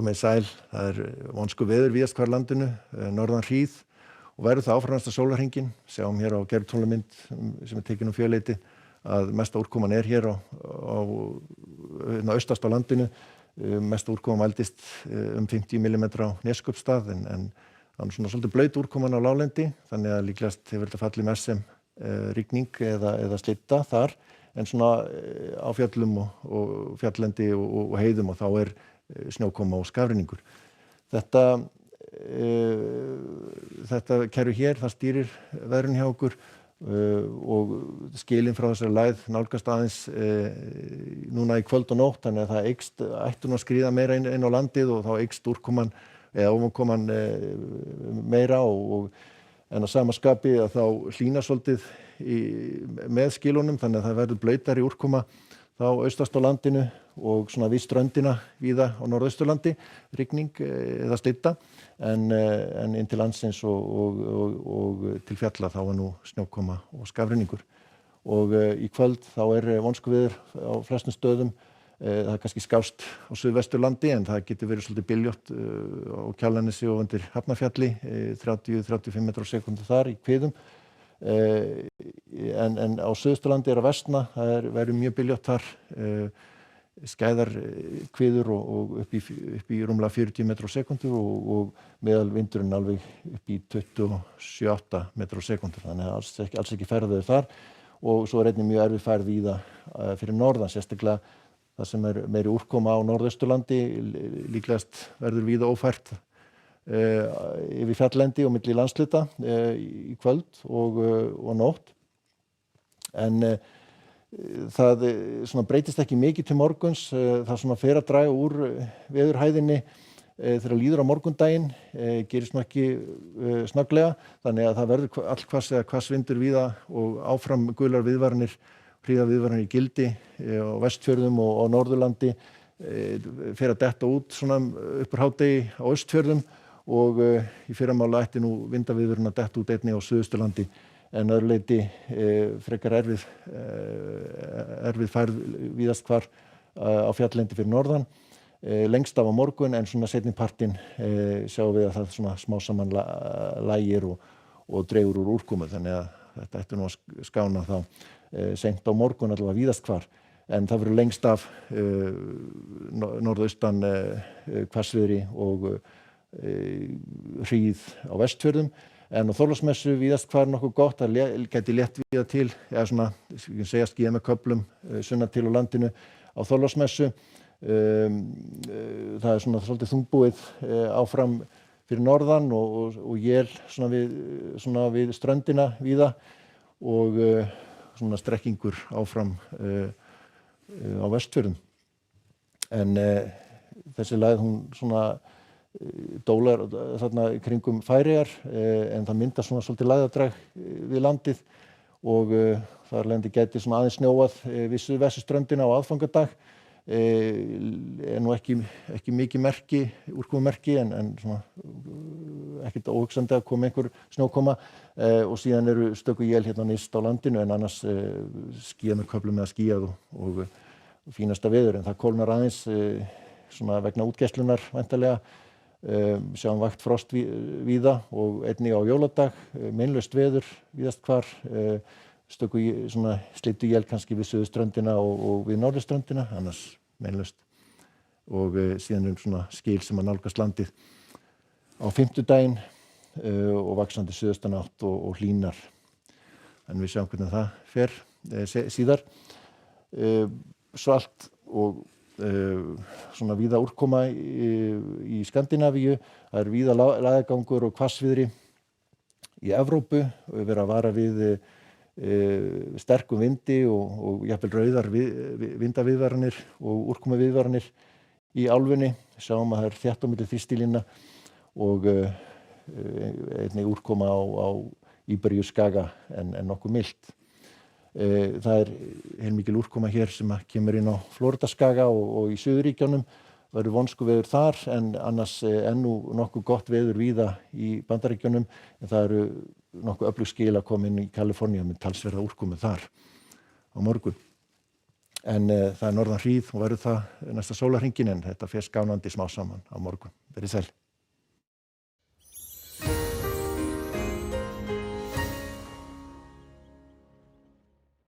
Komið sæl, það vonsku veður víðast hvar landinu, norðan hríð og verður það áfram næsta sólarhringinn. Sjáum hér á gervitunglamynd sem tekin fjölleiti að mesta úrkoman hér á austast á landinu. Mesta úrkoma mældist 50 mm á Neskaupstað en það svona svolítið blaut úrkoman á láglendi, þannig að líklegast hefur þetta fallið mest sem rigning eða slitta þar, en svona á fjallum og fjalllendi og heiðum og þá snjókoma og skafrenningur. Þetta kerfi hér, það stýrir veðrinu hjá okkur og skilin frá þessari lægð nálgast aðeins núna í kvöld og nótt, þannig að það ætti nú að skríða meira inn á landið og þá eykst úrkoman eða ofankoman meira en að sama skapi að þá hlýnar svolítið með skilunum, þannig að það verður blautari úrkoma þá austast á landinu og svona við ströndina víða á norðausturlandi, rigning eða slitta, en inn til landsins og til fjalla þá nú snjókoma og skafrenningur. Og í kvöld þá vonskuveður á flestum stöðum, það kannski skást á suðvesturlandi en það getur verið svolítið byljótt á Kjalarnesi og undir Hafnarfjalli, 30-35 metrar á sekúndu þar í kviðum. En á suðausturlandi að versna, það verður mjög byljótt þar, skæðar kviður og upp í rúmlega 40 metrar á sekúndu og meðal vindurinn alveg upp í 27-8 metrar á sekúndu, þannig að alls ekki færðaður þar. Og svo einnig mjög erfið færð víða fyrir norðan, sérstaklega það sem meiri úrkoma á norðausturlandi, líklegast verður víða ófært yfir fjalllendi og milli landshluta í kvöld og nótt. En það svona breytist ekki mikið til morguns, það svona fer að draga úr veðurhæðinni þegar líður á morgundaginn, gerist nú ekki snögglega, þannig að það verður allhvass eða hvassvindur víða og áfram gular viðvaranir, hríðarviðvaranir í gildi á Vestfjörðum og á Norðurlandi, fer að detta út svona upp úr hádegi á Austfjörðum og í fyrramála ætti nú vindaviðvörun að detta út einnig á Suðausturlandi, en öðru leyti frekar erfið færð víðast hvar á fjalllendi fyrir norðan, lengst af á morgun, en svona seinni partinn sjáum við að það svona smá saman lægir og dregur úr úrkomu, þannig að þetta ætti nú að skána þá seint á morgun allavega víðast hvar, en það verður lengst af norðaustan hvassviðri og hríð á Vestfjörðum. En á Þorláksmessu víðast hvar nokkuð gott, það gæti létt víða til, eða svona, ég segja skýjað með köflum sunnan til á landinu á Þorláksmessu. Það svona svolítið þungbúið áfram fyrir norðan og él svona við ströndina víða og svona strekkingur áfram á Vestfjörðum. En þessi lægð hún svona dólar þarna kringum Færeyjar, en það myndast svona svolítið lægðardrag við landið og þar lendi gæti svona aðeins snjóað við suðvesturströndina á aðfangadag, nú ekki mikið úrkomumerki, en svona ekkert óhugsandi að koma einhver snjókoma og síðan stöku él hérna nyrst á landinu, en annars skýjað með köflum eða skýjað og fínasta veður, en það kólnar aðeins svona vegna útgeislunnar væntanlega. Sjáum vægt frost víða og einnig á jóladag, meinlaust veður víðast hvar, stöku svona slydduél kannski við suðurströndina og við norðurströndina, annars meinlaust. Og síðan svona skil sem að nálgast landið á fimmtudaginn og vaxandi suðaustanátt og hlýnar. En við sjáum hvernig það fer síðar. Svalt og svona víða úrkoma í Skandinavíu, það víða lægðagangur og hvassviðri í Evrópu, og vera að vara við sterkum vindi og jafnvel rauðar vindaviðvaranir og úrkomuviðvaranir í álfunni. Sjáum að það þétt á milli þrýstilínna og einnig úrkoma á Íberíuskaga en nokkuð milt. Það heilmikil úrkoma hér sem kemur inn á Flóridaskaga og í Suðurríkjunum, verður vonskuveður þar, en annars nú nokkuð gott veður víða í Bandaríkjunum, en það nokkuð öflug skil að koma inn í Kaliforníu með talsverða úrkomu þar á morgun. En það norðan hríð og verður það næsta sólarhringinn en þetta fer skánandi smá saman á morgun. Verið sæl.